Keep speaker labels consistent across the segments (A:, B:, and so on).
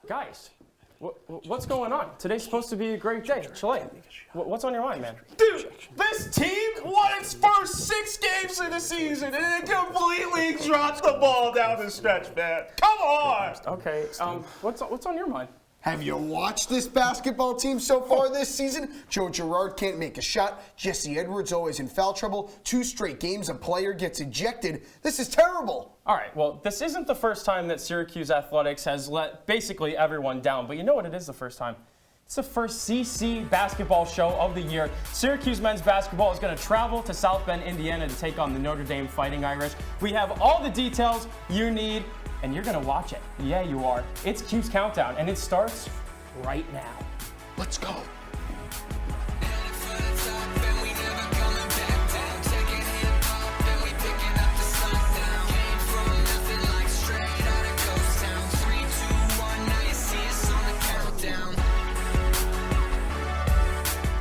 A: Guys, what's going on? Today's supposed to be a great day. Chile, what's on your mind, man?
B: Dude, this team won its first 6 games of the season and it completely dropped the ball down the stretch, man. Come on!
A: Okay, what's on your mind?
C: Have you watched this basketball team so far this season? Joe Girard can't make a shot. Jesse Edwards always in foul trouble. 2 straight games a player gets ejected. This is terrible.
A: All right, well, this isn't the first time that Syracuse Athletics has let basically everyone down, but you know what it is the first time? It's the first CC basketball show of the year. Syracuse men's basketball is going to travel to South Bend, Indiana to take on the Notre Dame Fighting Irish. We have all the details you need, and you're going to watch it. Yeah, you are. It's Cuse Countdown, and it starts right now.
C: Let's go.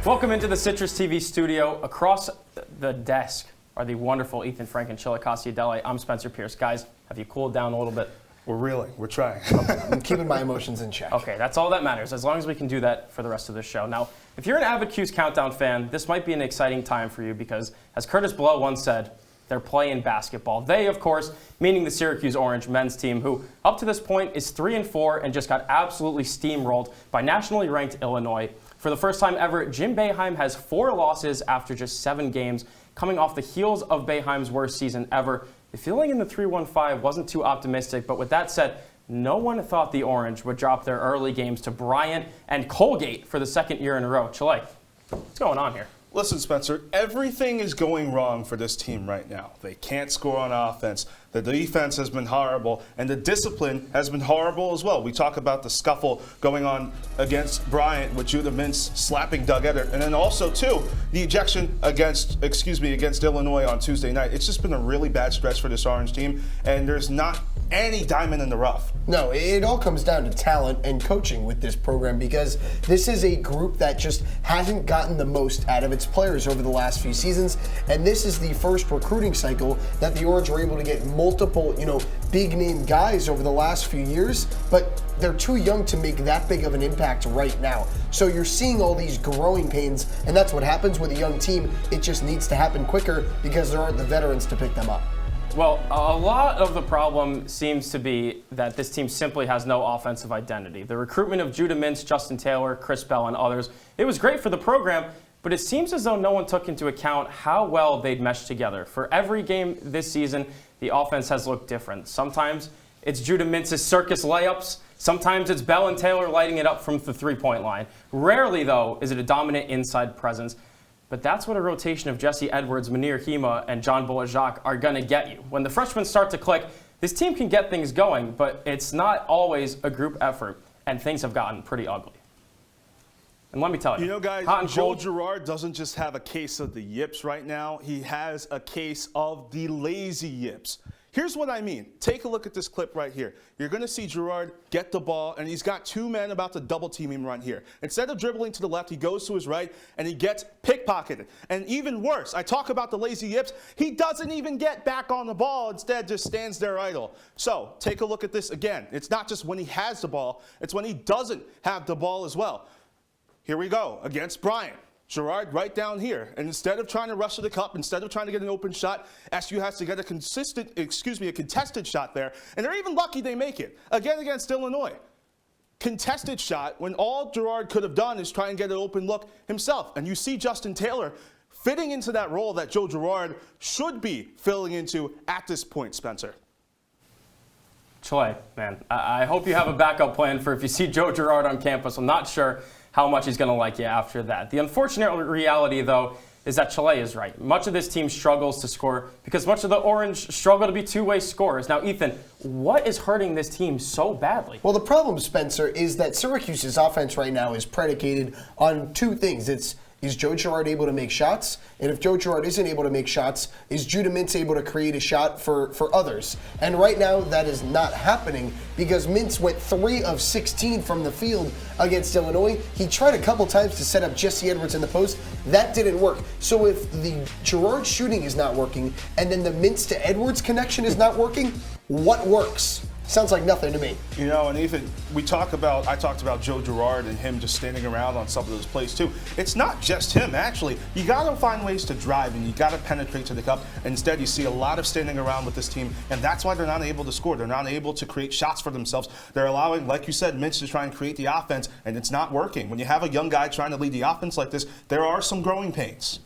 A: Welcome into the CitrusTV studio. Across the desk are the wonderful Ethan Frank and Chile Adele. I'm Spencer Pierce. Guys, have you cooled down a little bit?
B: We're reeling. We're trying.
C: I'm keeping my emotions in check.
A: Okay, that's all that matters, as long as we can do that for the rest of this show. Now, if you're an avid Cuse Countdown fan, this might be an exciting time for you because, as Curtis Blow once said, they're playing basketball. They, of course, meaning the Syracuse Orange men's team, who up to this point is 3-4 and just got absolutely steamrolled by nationally ranked Illinois. For the first time ever, Jim Boeheim has 4 losses after just 7 games, coming off the heels of Boeheim's worst season ever. The feeling in the 3-1-5 wasn't too optimistic, but with that said, no one thought the Orange would drop their early games to Bryant and Colgate for the second year in a row. Chile, what's going on here?
B: Listen, Spencer, everything is going wrong for this team right now. They can't score on offense. The defense has been horrible, and the discipline has been horrible as well. We talk about the scuffle going on against Bryant with Judah Mintz slapping Doug Edert, and then also, too, the ejection against Illinois on Tuesday night. It's just been a really bad stretch for this Orange team, and there's not any diamond in the rough.
C: No, it all comes down to talent and coaching with this program because this is a group that just hasn't gotten the most out of its players over the last few seasons, and this is the first recruiting cycle that the Orange were able to get multiple, big-name guys over the last few years, but they're too young to make that big of an impact right now. So you're seeing all these growing pains, and that's what happens with a young team. It just needs to happen quicker because there aren't the veterans to pick them up.
A: Well, a lot of the problem seems to be that this team simply has no offensive identity. The recruitment of Judah Mintz, Justin Taylor, Chris Bell, and others, it was great for the program, but it seems as though no one took into account how well they'd meshed together. For every game this season, the offense has looked different. Sometimes it's Judah Mintz's circus layups. Sometimes it's Bell and Taylor lighting it up from the three-point line. Rarely, though, is it a dominant inside presence. But that's what a rotation of Jesse Edwards, Munir Hema, and John Bolajak are going to get you. When the freshmen start to click, this team can get things going, but it's not always a group effort, and things have gotten pretty ugly. And let me tell you,
B: guys,
A: hot and
B: Joe
A: cold,
B: Girard doesn't just have a case of the yips right now. He has a case of the lazy yips. Here's what I mean. Take a look at this clip right here. You're going to see Girard get the ball, and he's got 2 men about to double-team him right here. Instead of dribbling to the left, he goes to his right, and he gets pickpocketed. And even worse, I talk about the lazy yips, he doesn't even get back on the ball. Instead, just stands there idle. So take a look at this again. It's not just when he has the ball. It's when he doesn't have the ball as well. Here we go against Bryant. Girard right down here, and instead of trying to rush to the cup, instead of trying to get an open shot, SU has to get a contested shot there, and they're even lucky they make it. Again against Illinois. Contested shot when all Girard could have done is try and get an open look himself. And you see Justin Taylor fitting into that role that Joe Girard should be filling into at this point, Spencer.
A: Chile, man, I hope you have a backup plan for if you see Joe Girard on campus. I'm not sure how much he's going to like you after that. The unfortunate reality, though, is that Chile is right. Much of this team struggles to score because much of the Orange struggle to be two-way scorers. Now, Ethan, what is hurting this team so badly?
C: Well, the problem, Spencer, is that Syracuse's offense right now is predicated on 2 things. Is Joe Girard able to make shots? And if Joe Girard isn't able to make shots, is Judah Mintz able to create a shot for others? And right now, that is not happening because Mintz went 3 of 16 from the field against Illinois. He tried a couple times to set up Jesse Edwards in the post. That didn't work. So if the Girard shooting is not working and then the Mintz to Edwards connection is not working, what works? Sounds like nothing to me.
B: You know, and even I talked about Joe Girard and him just standing around on some of those plays too. It's not just him, actually. You got to find ways to drive and you got to penetrate to the cup. Instead, you see a lot of standing around with this team, and that's why they're not able to score. They're not able to create shots for themselves. They're allowing, like you said, Mitch to try and create the offense, and it's not working. When you have a young guy trying to lead the offense like this, there are some growing pains.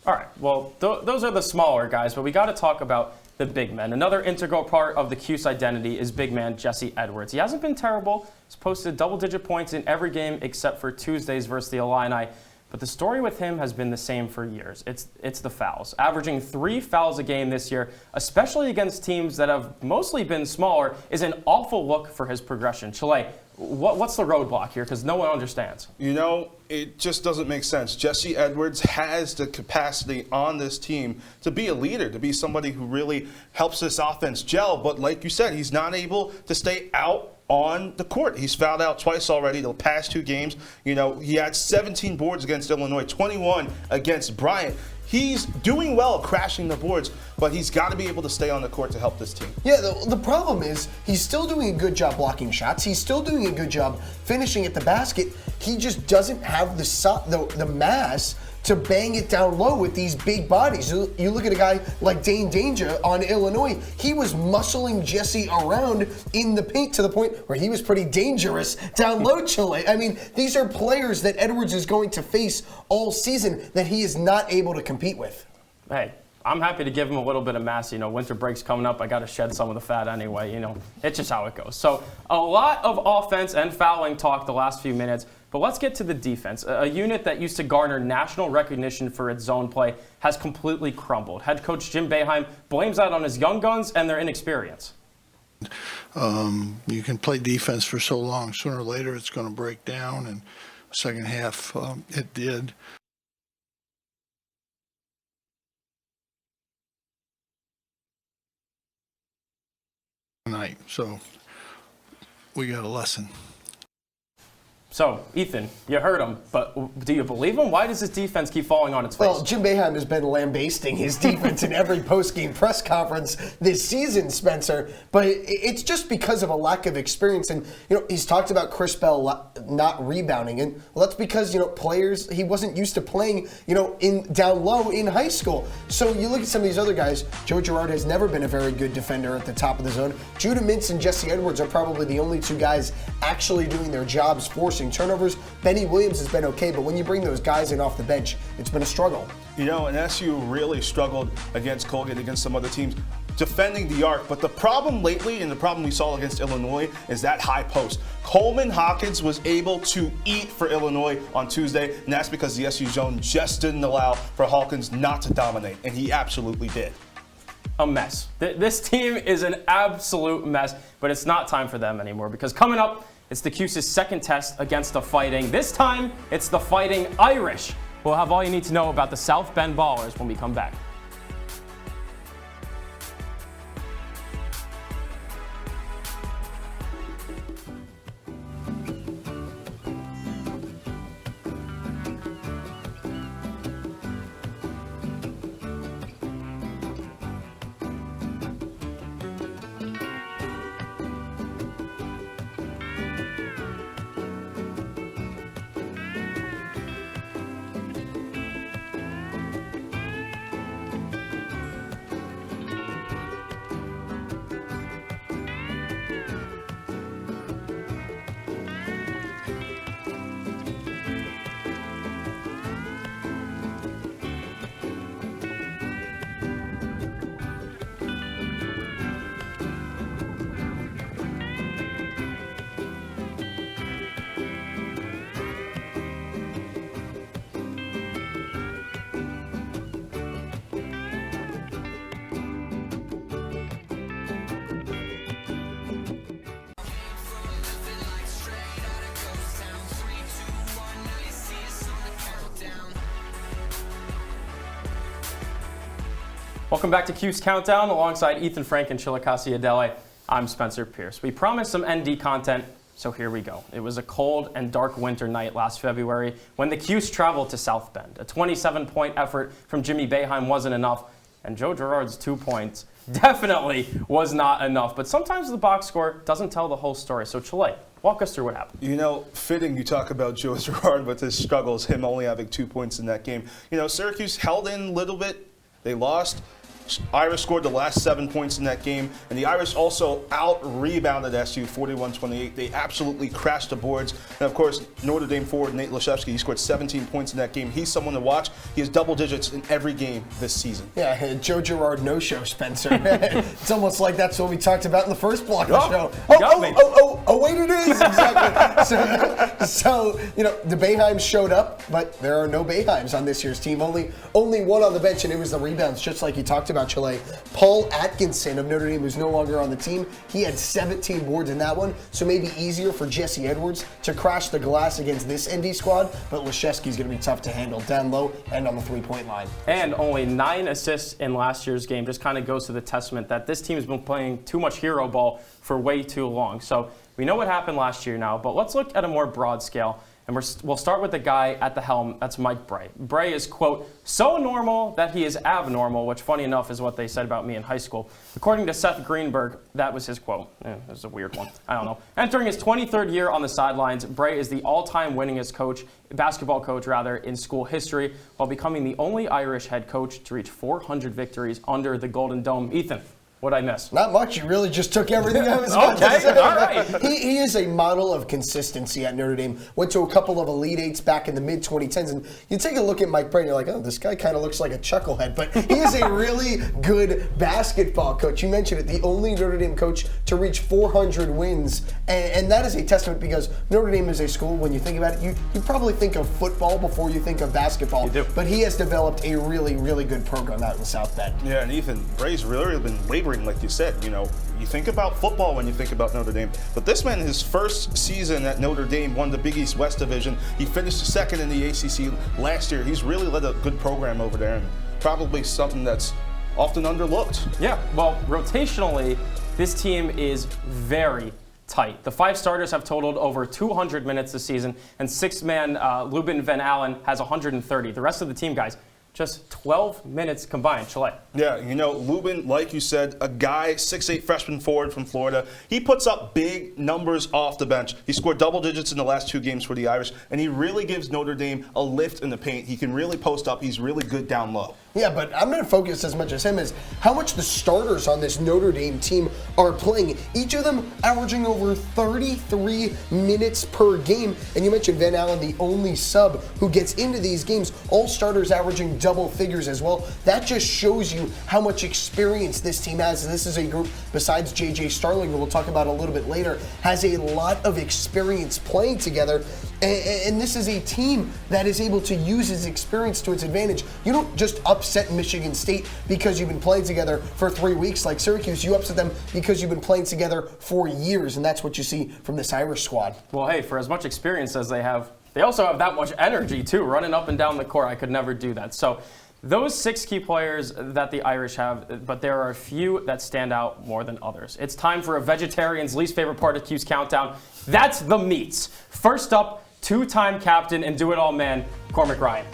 A: All right, well, those are the smaller guys, but we got to talk about the big men. Another integral part of the Cuse identity is big man Jesse Edwards. He hasn't been terrible. He's posted double-digit points in every game except for Tuesdays versus the Illini. But the story with him has been the same for years. It's the fouls. Averaging 3 fouls a game this year, especially against teams that have mostly been smaller, is an awful look for his progression. Chile, what's the roadblock here? Because no one understands.
B: You know, it just doesn't make sense. Jesse Edwards has the capacity on this team to be a leader, to be somebody who really helps this offense gel. But like you said, he's not able to stay out on the court. He's fouled out twice already the past 2 games. You know, he had 17 boards against Illinois, 21 against Bryant. He's doing well crashing the boards, but he's got to be able to stay on the court to help this team.
C: Yeah, the problem is he's still doing a good job blocking shots. He's still doing a good job finishing at the basket. He just doesn't have the mass to bang it down low with these big bodies. You look at a guy like Dane Danger on Illinois. He was muscling Jesse around in the paint to the point where he was pretty dangerous down low, Chile. I mean, these are players that Edwards is going to face all season that he is not able to compete with.
A: Hey, I'm happy to give him a little bit of mass. You know, winter break's coming up. I got to shed some of the fat anyway. You know, it's just how it goes. So a lot of offense and fouling talk the last few minutes. But let's get to the defense. A unit that used to garner national recognition for its zone play has completely crumbled. Head coach Jim Boeheim blames that on his young guns and their inexperience.
D: You can play defense for so long. Sooner or later, it's going to break down. And second half, it did. Tonight, so we got a lesson.
A: So, Ethan, you heard him, but do you believe him? Why does this defense keep falling on its face?
C: Well, Jim Boeheim has been lambasting his defense in every post-game press conference this season, Spencer, but it's just because of a lack of experience. And, you know, he's talked about Chris Bell not rebounding, and well, that's because, you know, players, he wasn't used to playing, you know, down low in high school. So you look at some of these other guys. Joe Girard has never been a very good defender at the top of the zone. Judah Mintz and Jesse Edwards are probably the only 2 guys actually doing their jobs, forcing turnovers. Benny Williams has been okay, but when you bring those guys in off the bench, it's been a struggle.
B: You know, and SU really struggled against Colgate, against some other teams, defending the arc. But the problem lately, and the problem we saw against Illinois, is that high post. Coleman Hawkins was able to eat for Illinois on Tuesday, and that's because the SU zone just didn't allow for Hawkins not to dominate, and he absolutely did.
A: A mess. This team is an absolute mess, but it's not time for them anymore, because coming up, it's the Cuse's second test against the Fighting. This time, it's the Fighting Irish. We'll have all you need to know about the South Bend Ballers when we come back. Welcome back to Cuse Countdown alongside Ethan Frank and Chile Adele. I'm Spencer Pierce. We promised some ND content, so here we go. It was a cold and dark winter night last February when the Cuse traveled to South Bend. A 27-point effort from Jimmy Boeheim wasn't enough, and Joe Girard's 2 points definitely was not enough. But sometimes the box score doesn't tell the whole story. So Chile, walk us through what happened.
B: You know, fitting you talk about Joe Girard with his struggles, him only having 2 points in that game. You know, Syracuse held in a little bit. They lost. Irish scored the last 7 points in that game, and the Irish also out-rebounded SU 41-28. They absolutely crashed the boards. And, of course, Notre Dame forward Nate Laszewski, he scored 17 points in that game. He's someone to watch. He has double digits in every game this season.
C: Yeah, Joe Girard no-show, Spencer. It's almost like that's what we talked about in the first block of the show. Wait, it is! Exactly. So, you know, the Boeheims showed up, but there are no Boeheims on this year's team. Only one on the bench, and it was the rebounds, just like you talked about, Chile. Paul Atkinson of Notre Dame, who's no longer on the team, he had 17 boards in that one, so maybe easier for Jesse Edwards to crash the glass against this ND squad, but Laszewski's going to be tough to handle down low and on the three-point line.
A: And only 9 assists in last year's game just kind of goes to the testament that this team has been playing too much hero ball for way too long. So we know what happened last year now, but let's look at a more broad scale. And we'll start with the guy at the helm, that's Mike Brey. Brey is, quote, so normal that he is abnormal, which funny enough is what they said about me in high school. According to Seth Greenberg, that was his quote. It was a weird one, I don't know. Entering his 23rd year on the sidelines, Brey is the all-time winningest basketball coach in school history, while becoming the only Irish head coach to reach 400 victories under the Golden Dome. Ethan, what'd I miss?
C: Not much. You really just took everything I was going to say.
A: All right.
C: He is a model of consistency at Notre Dame. Went to a couple of Elite Eights back in the mid-2010s, and you take a look at Mike Brey, and you're like, oh, this guy kind of looks like a chucklehead, but he is a really good basketball coach. You mentioned it, the only Notre Dame coach to reach 400 wins, and that is a testament because Notre Dame is a school, when you think about it, you probably think of football before you think of basketball.
A: You do.
C: But he has developed a really, really good program out in the South Bend.
B: Yeah, and Ethan, Brey's really been laboring, like you said. You know, you think about football when you think about Notre Dame, but this man, his first season at Notre Dame, won the Big East West Division. He finished second in the ACC last year. He's really led a good program over there, and probably something that's often underlooked.
A: Yeah, well, rotationally, this team is very tight. The 5 starters have totaled over 200 minutes this season, and 6-man Lubin Van Allen has 130. The rest of the team, guys, just 12 minutes combined. Chile.
B: Yeah, you know, Lubin, like you said, a guy, 6'8" freshman forward from Florida. He puts up big numbers off the bench. He scored double digits in the last 2 games for the Irish, and he really gives Notre Dame a lift in the paint. He can really post up. He's really good down low.
C: Yeah, but I'm going to focus as much as him as how much the starters on this Notre Dame team are playing. Each of them averaging over 33 minutes per game. And you mentioned Van Allen, the only sub who gets into these games. All starters averaging double figures as well. That just shows you how much experience this team has. And this is a group, besides J.J. Starling, who we'll talk about a little bit later, has a lot of experience playing together. And this is a team that is able to use his experience to its advantage. You don't just upset Michigan State because you've been playing together for 3 weeks like Syracuse. You upset them because you've been playing together for years, and that's what you see from this Irish squad.
A: Well, hey, for as much experience as they have, they also have that much energy, too, running up and down the court. I could never do that. So those 6 key players that the Irish have, but there are a few that stand out more than others. It's time for a vegetarian's least favorite part of Cuse Countdown. That's the meats. First up, 2-time captain and do-it-all man, Cormac Ryan.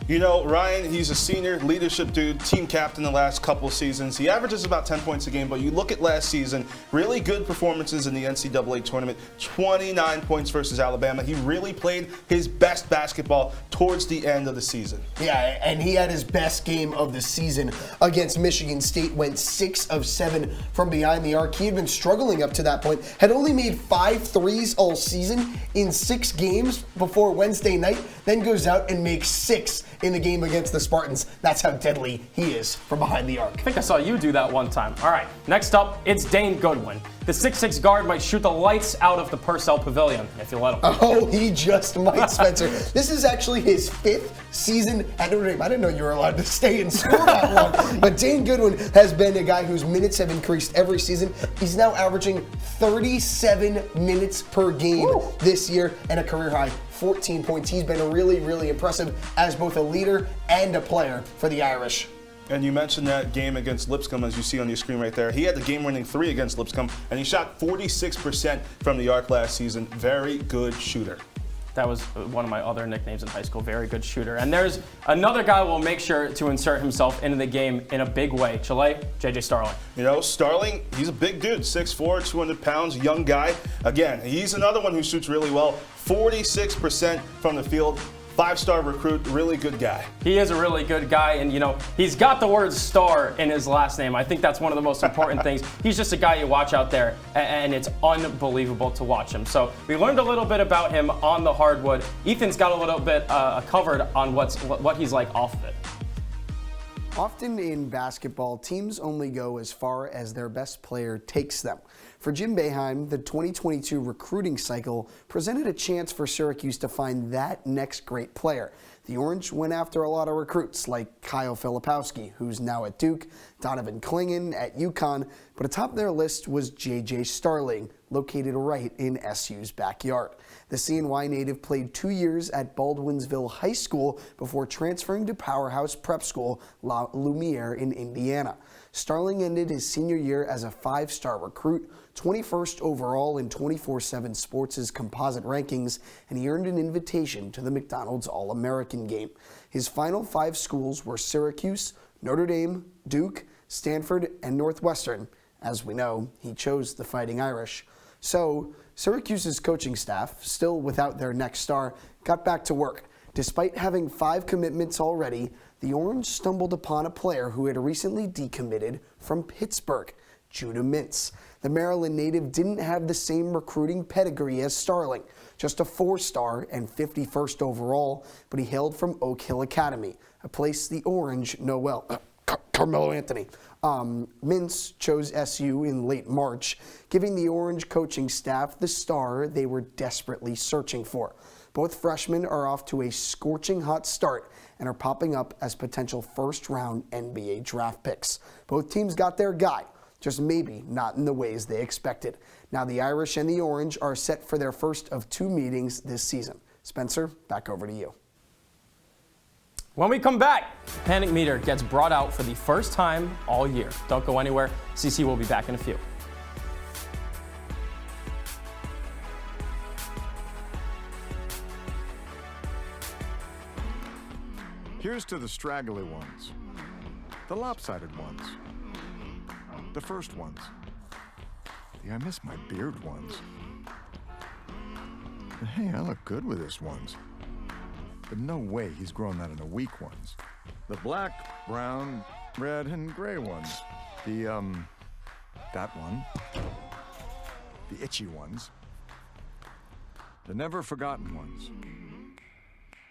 B: You know, Ryan, he's a senior leadership dude, team captain the last couple seasons. He averages about 10 points a game, but you look at last season, really good performances in the NCAA tournament, 29 points versus Alabama. He really played his best basketball towards the end of the season.
C: Yeah, and he had his best game of the season against Michigan State, went 6 of 7 from behind the arc. He had been struggling up to that point, had only made 5 threes all season in 6 games before Wednesday night, then goes out and makes 6 in the game against the Spartans. That's how deadly he is from behind the arc.
A: I think I saw you do that one time. All right, next up, it's Dane Goodwin. The 6'6" guard might shoot the lights out of the Purcell Pavilion if you let him.
C: Oh, he just might, Spencer. This is actually his 5th season at Notre Dame. I didn't know you were allowed to stay in school that long. But Dane Goodwin has been a guy whose minutes have increased every season. He's now averaging 37 minutes per game this year and a career high 14 points. He's been really, really impressive as both a leader and a player for the Irish.
B: And you mentioned that game against Lipscomb, as you see on your screen right there. He had the game-winning 3 against Lipscomb, and he shot 46% from the arc last season. Very good shooter.
A: That was one of my other nicknames in high school. Very good shooter. And there's another guy who will make sure to insert himself into the game in a big way. Chile, J.J. Starling.
B: You know, Starling, he's a big dude, 6'4", 200 pounds, young guy. Again, he's another one who shoots really well. 46% from the field. 5-star recruit, really good guy.
A: He is a really good guy, and you know, he's got the word star in his last name. I think that's one of the most important things. He's just a guy you watch out there, and it's unbelievable to watch him. So we learned a little bit about him on the hardwood. Ethan's got a little bit covered on what he's like off of it.
C: Often in basketball, teams only go as far as their best player takes them. For Jim Boeheim, the 2022 recruiting cycle presented a chance for Syracuse to find that next great player. The Orange went after a lot of recruits like Kyle Filipowski, who's now at Duke, Donovan Clingan at UConn, but atop their list was J.J. Starling, located right in SU's backyard. The CNY native played 2 years at Baldwinsville High School before transferring to powerhouse prep school La Lumiere in Indiana. Starling ended his senior year as a 5-star recruit, 21st overall in 24/7 Sports' composite rankings, and he earned an invitation to the McDonald's All-American game. His final 5 schools were Syracuse, Notre Dame, Duke, Stanford, and Northwestern. As we know, he chose the Fighting Irish. So, Syracuse's coaching staff, still without their next star, got back to work. Despite having 5 commitments already, the Orange stumbled upon a player who had recently decommitted from Pittsburgh, Judah Mintz. The Maryland native didn't have the same recruiting pedigree as Starling, just a 4-star and 51st overall, but he hailed from Oak Hill Academy, a place the Orange know well. Carmelo Anthony. Mintz chose SU in late March, giving the Orange coaching staff the star they were desperately searching for. Both freshmen are off to a scorching hot start and are popping up as potential first-round NBA draft picks. Both teams got their guy, just maybe not in the ways they expected. Now the Irish and the Orange are set for their first of 2 meetings this season. Spencer, back over to you.
A: When we come back, the panic meter gets brought out for the first time all year. Don't go anywhere. CC will be back in a few.
E: Here's to the straggly ones, the lopsided ones, the first ones, the I miss my beard ones. But hey, I look good with this ones. But no way he's grown that in a week ones. The black, brown, red, and gray ones. The, that one. The itchy ones. The never forgotten ones.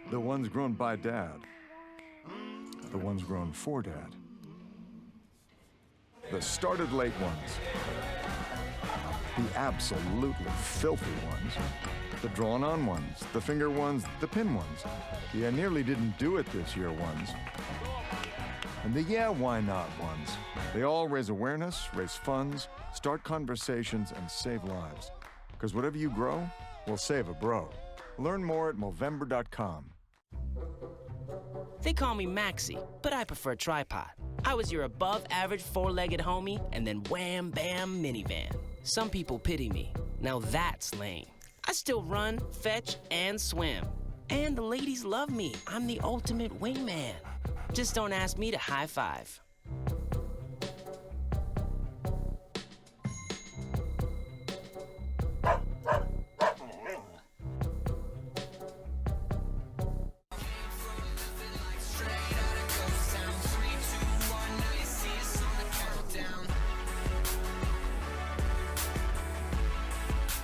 E: The ones grown by Dad. The ones grown for Dad. The started late ones. The absolutely filthy ones. The drawn-on ones, the finger ones, the pin ones. The I nearly didn't do it this year ones. And the yeah, why not ones. They all raise awareness, raise funds, start conversations, and save lives. Because whatever you grow will save a bro. Learn more at Movember.com.
F: They call me Maxie, but I prefer tripod. I was your above-average 4-legged homie, and then wham, bam, minivan. Some people pity me. Now that's lame. I still run, fetch, and swim. And the ladies love me. I'm the ultimate wingman. Just don't ask me to high five.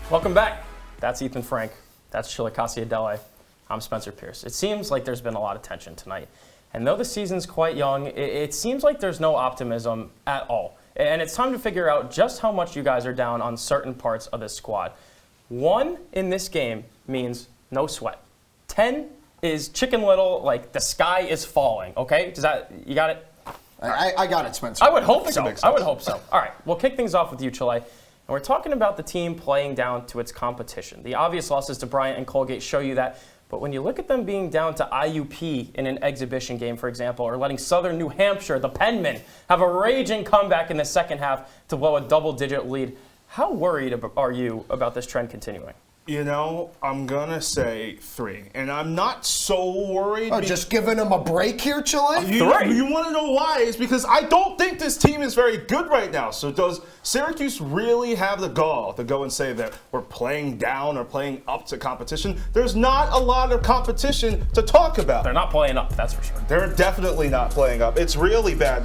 A: Welcome back. That's Ethan Frank. That's Chile Adele. I'm Spencer Pierce. It seems like there's been a lot of tension tonight. And though the season's quite young, it seems like there's no optimism at all. And it's time to figure out just how much you guys are down on certain parts of this squad. 1 in this game means no sweat. 10 is Chicken Little, like the sky is falling, okay? You got it?
C: I got it, Spencer.
A: I would hope so. I would hope so. All right, we'll kick things off with you, Chile. And we're talking about the team playing down to its competition. The obvious losses to Bryant and Colgate show you that. But when you look at them being down to IUP in an exhibition game, for example, or letting Southern New Hampshire, the Penmen, have a raging comeback in the second half to blow a double-digit lead, how worried are you about this trend continuing?
B: You know, I'm going to say 3. And I'm not so worried.
C: Oh, just giving them a break here, Chile?
B: You want to know why? It's because I don't think this team is very good right now. So does Syracuse really have the gall to go and say that we're playing down or playing up to competition? There's not a lot of competition to talk about.
A: They're not playing up, that's for sure.
B: They're definitely not playing up. It's really bad.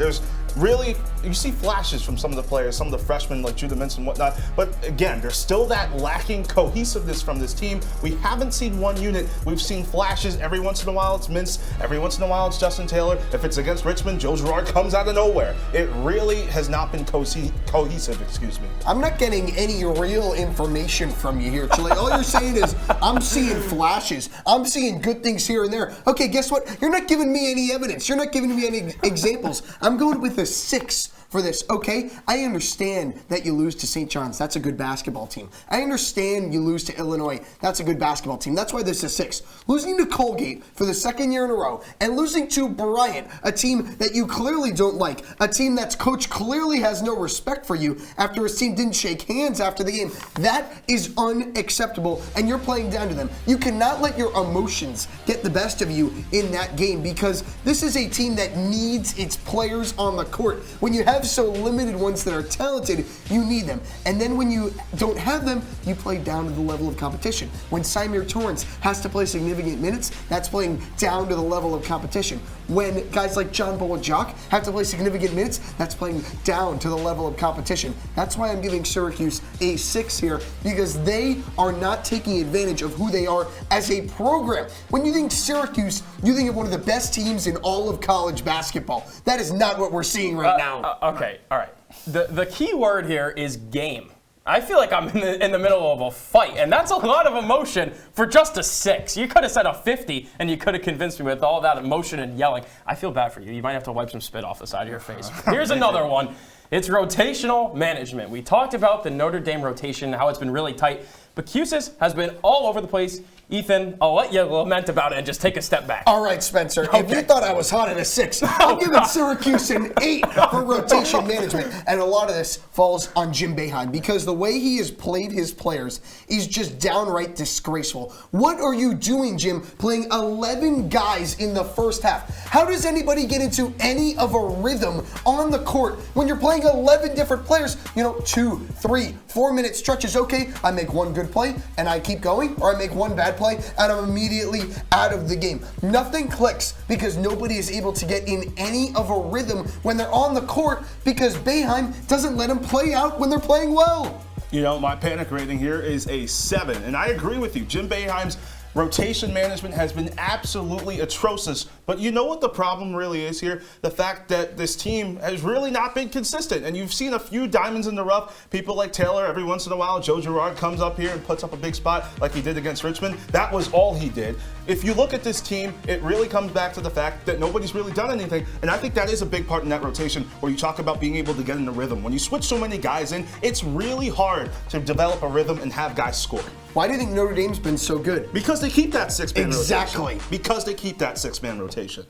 B: You see flashes from some of the players, some of the freshmen like Judah Mintz and whatnot, but again, there's still that lacking cohesiveness from this team. We haven't seen one unit. We've seen flashes. Every once in a while it's Mintz, every once in a while it's Justin Taylor. If it's against Richmond, Joe Girard comes out of nowhere. It really has not been cohesive, excuse me.
C: I'm not getting any real information from you here, Chile. All you're saying is, I'm seeing flashes. I'm seeing good things here and there. Okay, guess what? You're not giving me any evidence. You're not giving me any examples. I'm going with a 6 for this, okay? I understand that you lose to St. John's. That's a good basketball team. I understand you lose to Illinois. That's a good basketball team. That's why this is 6. Losing to Colgate for the 2nd year in a row and losing to Bryant, a team that you clearly don't like, a team that's coach clearly has no respect for you after his team didn't shake hands after the game. That is unacceptable, and you're playing down to them. You cannot let your emotions get the best of you in that game because this is a team that needs its players on the court. When you have so limited ones that are talented, you need them. And then when you don't have them, you play down to the level of competition. When Symir Torrance has to play significant minutes, that's playing down to the level of competition. When guys like John Bolajok have to play significant minutes, that's playing down to the level of competition. That's why I'm giving Syracuse a 6 here, because they are not taking advantage of who they are as a program. When you think Syracuse, you think of one of the best teams in all of college basketball. That is not what we're seeing right now.
A: Okay, all right. The key word here is game. I feel like I'm in the middle of a fight, and that's a lot of emotion for just a 6. You could have said a 50, and you could have convinced me with all that emotion and yelling. I feel bad for you. You might have to wipe some spit off the side of your face. Here's another one. It's rotational management. We talked about the Notre Dame rotation, how it's been really tight, but Cuse has been all over the place. Ethan, I'll let you lament about it and just take a step back.
C: All right, Spencer. Okay. If you thought I was hot at a 6, I'm giving Syracuse an 8 for rotation management. And a lot of this falls on Jim Boeheim because the way he has played his players is just downright disgraceful. What are you doing, Jim, playing 11 guys in the first half? How does anybody get into any of a rhythm on the court when you're playing 11 different players? 2, 3, 4 minute stretches. Okay, I make one good play and I keep going, or I make one bad play and I'm immediately out of the game. Nothing clicks because nobody is able to get in any of a rhythm when they're on the court because Boeheim doesn't let them play out when they're playing well.
B: My panic rating here is a 7, and I agree with you. Jim Boeheim's rotation management has been absolutely atrocious. But you know what the problem really is here? The fact that this team has really not been consistent. And you've seen a few diamonds in the rough. People like Taylor, every once in a while, Joe Girard comes up here and puts up a big spot like he did against Richmond. That was all he did. If you look at this team, it really comes back to the fact that nobody's really done anything. And I think that is a big part in that rotation where you talk about being able to get in the rhythm. When you switch so many guys in, it's really hard to develop a rhythm and have guys score.
C: Why do you think Notre Dame's been so good?
B: Because they keep that 6-man rotation.
C: Exactly.
B: Because they keep that 6-man rotation.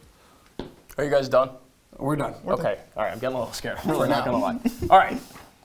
A: Are you guys done?
C: We're done.
A: Okay. All right. I'm getting a little scared. We're not going to lie. All right.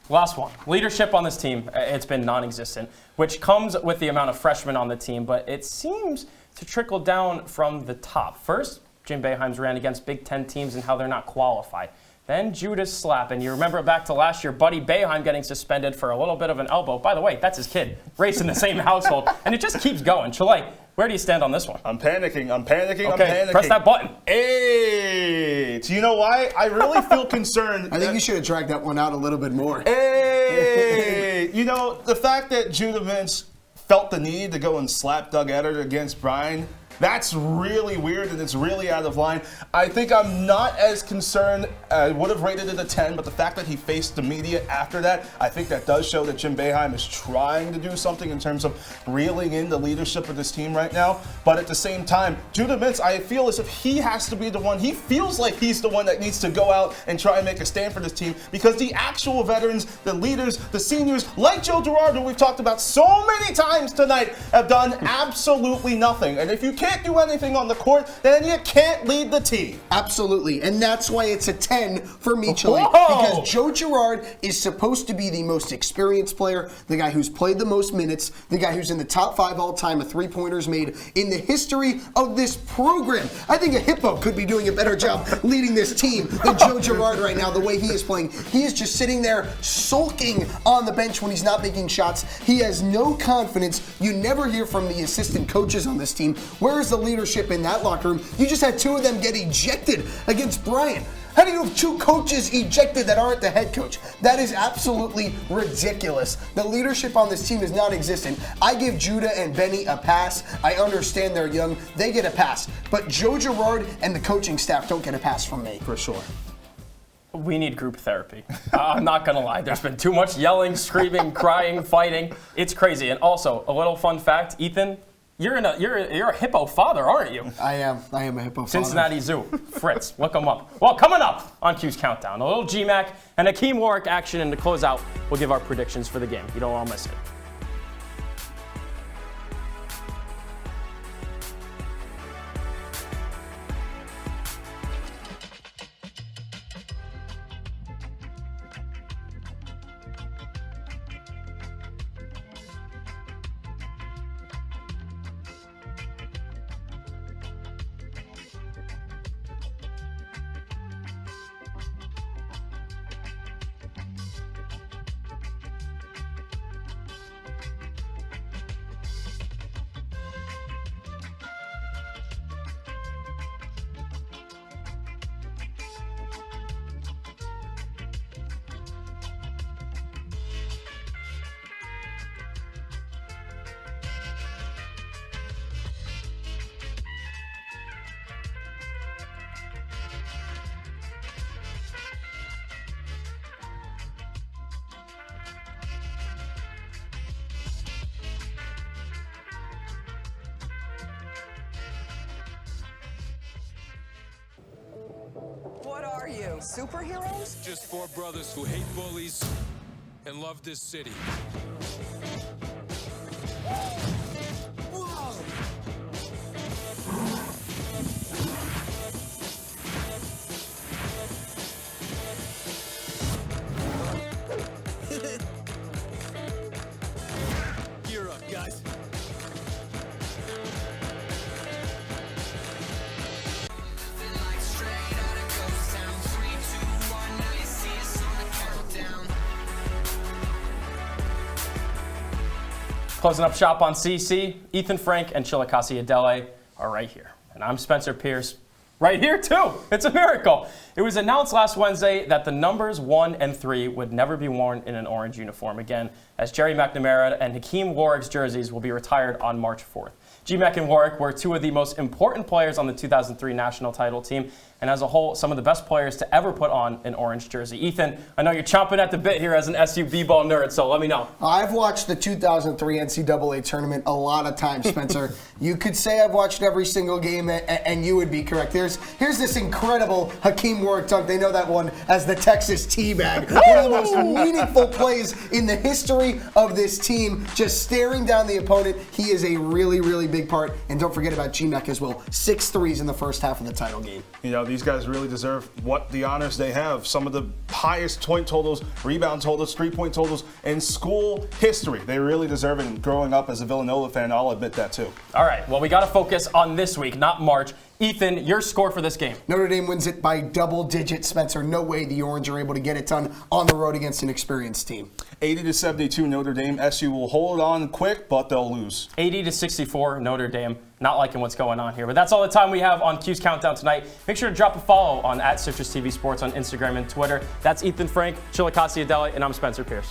A: Last one. Leadership on this team, it's been non-existent, which comes with the amount of freshmen on the team, but it seems to trickle down from the top. First, Jim Boeheim's ran against Big Ten teams and how they're not qualified. Then Judas slap, and you remember back to last year, Buddy Boeheim getting suspended for a little bit of an elbow. By the way, that's his kid, raised in the same household, and it just keeps going. Chile, where do you stand on this one?
B: I'm panicking, I'm panicking.
A: Press that button.
B: Hey, do you know why? I really feel concerned.
C: I think you should have dragged that one out a little bit more.
B: Hey, the fact that Judah Mintz felt the need to go and slap Doug Eddard against Brian, that's really weird and it's really out of line. I think I'm not as concerned. I would have rated it a 10, but the fact that he faced the media after that, I think that does show that Jim Boeheim is trying to do something in terms of reeling in the leadership of this team right now. But at the same time, Judah Mintz, I feel as if he has to be the one. He feels like he's the one that needs to go out and try and make a stand for this team because the actual veterans, the leaders, the seniors, like Joe Girard, who we've talked about so many times tonight, have done absolutely nothing. And if you can't can't do anything on the court, then you can't lead the team.
C: Absolutely, and that's why it's a 10 for me, Chile.
A: Whoa!
C: Because Joe Girard is supposed to be the most experienced player, the guy who's played the most minutes, the guy who's in the top 5 all-time of three-pointers made in the history of this program. I think a hippo could be doing a better job leading this team than Joe Girard right now, the way he is playing. He is just sitting there sulking on the bench when he's not making shots. He has no confidence. You never hear from the assistant coaches on this team. Where is the leadership in that locker room? You just had 2 of them get ejected against Bryant. How do you have 2 coaches ejected that aren't the head coach? That is absolutely ridiculous. The leadership on this team is non-existent. I give Judah and Benny a pass. I understand they're young. They get a pass. But Joe Girard and the coaching staff don't get a pass from me.
B: For sure.
A: We need group therapy. I'm not gonna lie. There's been too much yelling, screaming, crying, fighting. It's crazy. And also, a little fun fact, Ethan, you're a hippo father, aren't you?
C: I am a hippo father.
A: Cincinnati Zoo. Fritz, look him up. Well, coming up on Cuse Countdown, a little GMAC and Hakeem Warwick action, and to close out, we'll give our predictions for the game. You don't want to miss it.
G: What are you, superheroes?
H: Just 4 brothers who hate bullies and love this city.
G: Whoa!
H: Gear up, guys.
A: Closing up shop on CC, Ethan Frank and Chile Adele are right here. And I'm Spencer Pierce, right here too. It's a miracle. It was announced last Wednesday that the numbers 1 and 3 would never be worn in an orange uniform again, as Jerry McNamara and Hakeem Warwick's jerseys will be retired on March 4th. G-Mac and Warwick were 2 of the most important players on the 2003 national title team, and as a whole, some of the best players to ever put on an orange jersey. Ethan, I know you're chomping at the bit here as an SU b-ball nerd, so let me know.
C: I've watched the 2003 NCAA tournament a lot of times, Spencer. You could say I've watched every single game, and you would be correct. Here's this incredible Hakeem Warwick dunk. They know that one as the Texas Teabag. One of the most meaningful plays in the history of this team, just staring down the opponent. He is a really, really big part. And don't forget about G-Mac as well. 6 threes in the first half of the title game.
B: You know, these guys really deserve what the honors they have. Some of the highest point totals, rebound totals, 3-point totals in school history. They really deserve it. And growing up as a Villanova fan, I'll admit that too.
A: All right, well, we got to focus on this week, not March. Ethan, your score for this game?
C: Notre Dame wins it by double digits, Spencer. No way the Orange are able to get it done on the road against an experienced team.
B: 80-72 Notre Dame. SU will hold on quick, but they'll lose.
A: 80-64 Notre Dame. Not liking what's going on here. But that's all the time we have on Cuse Countdown tonight. Make sure to drop a follow on @CitrusTV Sports on Instagram and Twitter. That's Ethan Frank, Chile Adele, and I'm Spencer Pierce.